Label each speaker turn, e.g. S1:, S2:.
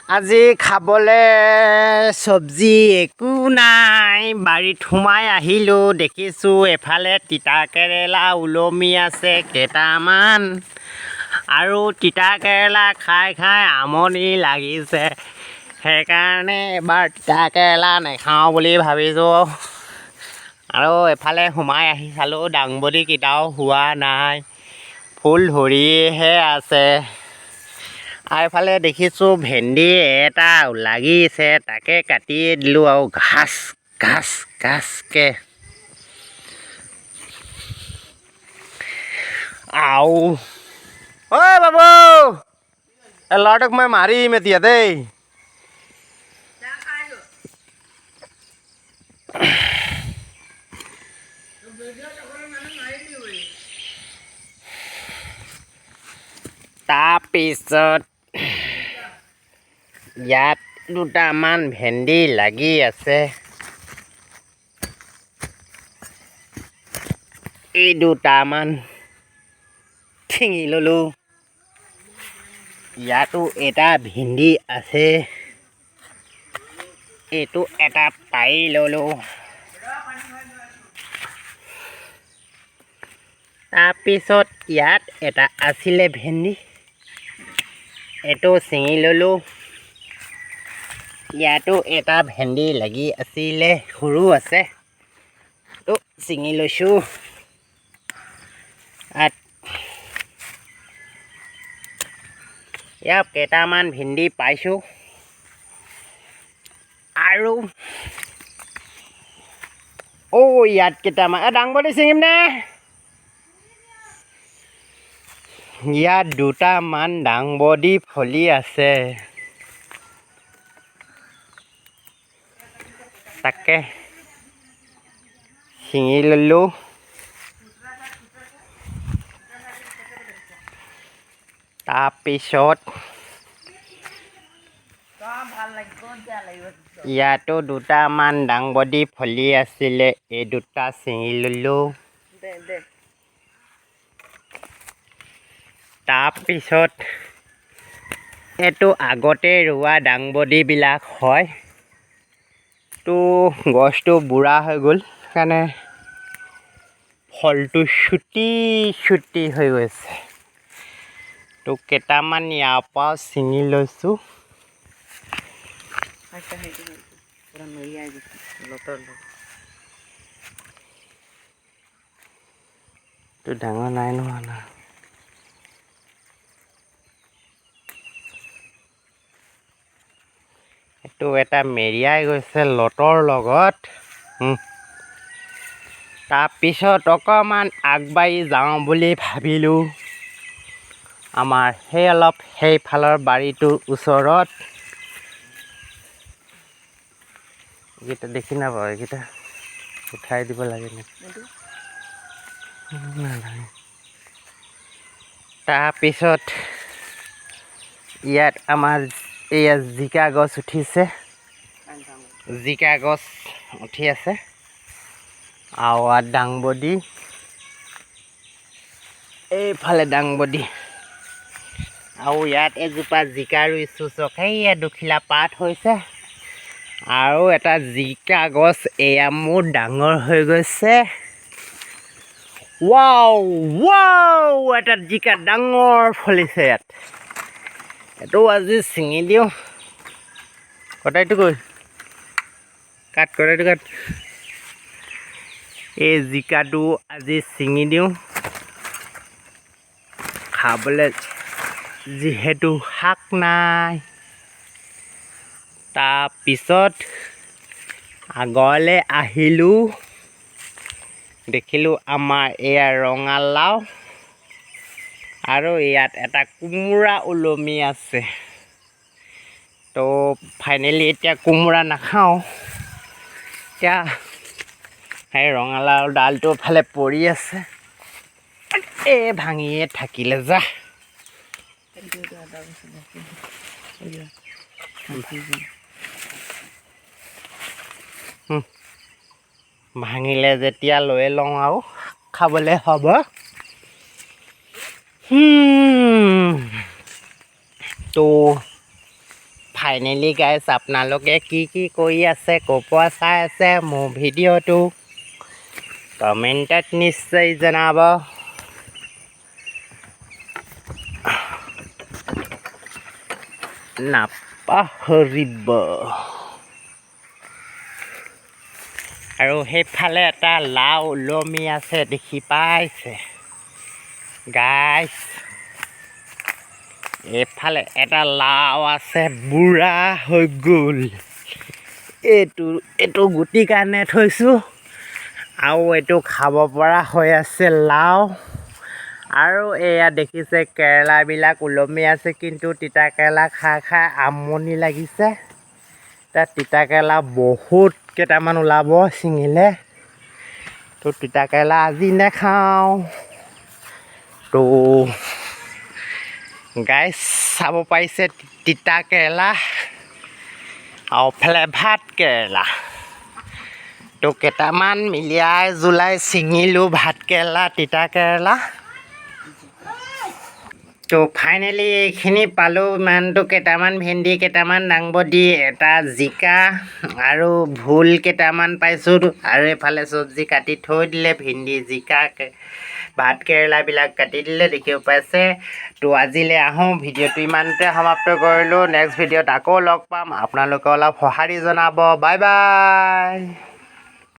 S1: আজি খাবলে চব্জি একো নাই বাৰীত সোমাই আহিলোঁ দেখিছোঁ এফালে তিতা কেৰেলা ওলমি আছে কেইটামান আৰু তিতা কেৰেলা খাই খাই আমনি লাগিছে সেইকাৰণে এবাৰ তিতা কেৰেলা নাখাওঁ বুলি ভাবিছোঁ আৰু এফালে সোমাই আহি চালোঁ দাংবডি কেইটাও হোৱা নাই ফুল ধৰিহে আছে আৰু এফালে দেখিছোঁ ভেন্দি এটা লাগিছে তাকে কাটি দিলোঁ আৰু ঘাচ ঘাচ ঘাচকৈ আও ঐ বাবু এই ল'ৰাটোক মই মাৰিম এতিয়া দেই তাৰপিছত ইয়াত দুটামান ভেন্দি লাগি আছে এই দুটামান ছিঙি ল'লোঁ ইয়াতো এটা ভেন্দি আছে এইটো এটা পাৰি ল'লোঁ তাৰপিছত ইয়াত এটা আছিলে ভেন্দি এইটো ছিঙি ল'লোঁ ইয়াতো এটা ভেন্দি লাগি আছিলে সৰু আছে এইটো ছিঙি লৈছোঁ ইয়াত কেইটামান ভেন্দি পাইছোঁ আৰু ইয়াত কেইটামান দাংবডি ছিঙিম নে ইয়াত দুটামান দাংবডি ফলি আছে তাকে ছিঙি ল'লোঁ তাৰপিছত ইয়াতো দুটামান দাংবডি ফলি আছিলে এই দুটা ছিঙি ল'লোঁ তাৰপিছত এইটো আগতে ৰোৱা দাংবডিবিলাক হয় তো গছটো বুঢ়া হৈ গ'ল সেইকাৰণে ফলটো চুটি চুটি হৈ গৈছে তো কেইটামান ইয়াৰ পৰা ছিঙি লৈছোঁ তো ডাঙৰ নাই নহয় না এইটো এটা মেৰিয়াই গৈছে লতৰ লগত তাৰপিছত অকণমান আগবাঢ়ি যাওঁ বুলি ভাবিলোঁ আমাৰ সেইফালৰ বাৰীটোৰ ওচৰত এইকেইটা দেখি নাপাওঁ এইকেইটা উঠাই দিব লাগে নালাগে তাৰপিছত ইয়াত আমাৰ এয়া জিকা গছ উঠিছে জিকা গছ উঠি আছে আৰু দাংবডি এইফালে দাংবডি আৰু ইয়াত এজোপা জিকা ৰুইছোঁ চকেইয়া দুখিলা পাত হৈছে আৰু এটা জিকা গছ এয়া মোৰ ডাঙৰ হৈ গৈছে ৱাও ৱাও এটা জিকা ডাঙৰ ফলিছে ইয়াত এইটো আজি ছিঙি দিওঁ কটাইটো গৈ কাট কটাইটো কাট এই জিকাটো আজি ছিঙি দিওঁ খাবলৈ যিহেতু শাক নাই তাৰপিছত আগলৈ আহিলোঁ দেখিলোঁ আমাৰ এয়া ৰঙালাও আৰু ইয়াত এটা কোমোৰা ওলমি আছে তো ফাইনেলি এতিয়া কোমোৰা নাখাওঁ এতিয়া সেই ৰঙালাও ডালটো ফালে পৰি আছে ভাঙিয়ে থাকিলে যা ভাঙিলে যেতিয়া লৈ লওঁ আৰু খাবলৈ হ'ব তো ফাইনেলি গাইছ আপোনালোকে কি কৰি আছে ক'ৰ পৰা চাই আছে মোৰ ভিডিঅ'টো কমেণ্টত নিশ্চয় জনাব। নাপাহৰিব। আৰু সেইফালে এটা লাও ওলমি আছে দেখি পাইছে গাইছ। এইফালে এটা লাও আছে বুঢ়া হৈ গ'ল। এইটো গুটিৰ কাৰণে থৈছোঁ আৰু এইটো খাব পৰা হৈ আছে লাও। আৰু এয়া দেখিছে কেৰেলাবিলাক ওলমি আছে, কিন্তু তিতা কেৰেলা খাই আমনি লাগিছে। তাত তিতা কেৰেলা বহুত কেইটামান ওলাব ছিঙিলে। তো তিতা কেৰেলা আজি নাখাওঁ। তো গাইছ চাব পাৰিছে তিতা কেৰেলা আৰু ফালে ভাত কেৰেলা। তো কেইটামান মিলিয়াই জুলাই ছিঙিলোঁ ভাত কেৰেলা তিতা কেৰেলা। তো ফাইনেলি এইখিনি পালোঁ। ইমানটো কেইটামান ভেন্দি, কেইটামান দাংবডি, এটা জিকা আৰু ভোল কেইটামান পাইছোঁ। আৰু এইফালে চব্জি কাটি থৈ দিলে, ভেন্দি, জিকা, ভাত কেৰেলাবিলাক কাটি দিলে দেখিব পাইছে। তো আজিলৈ আহোঁ, ভিডিঅ'টো ইমানতে সমাপ্ত কৰিলোঁ। নেক্সট ভিডিঅ'ত আকৌ লগ পাম। আপোনালোকে অলপ সঁহাৰি জনাব। Bye bye.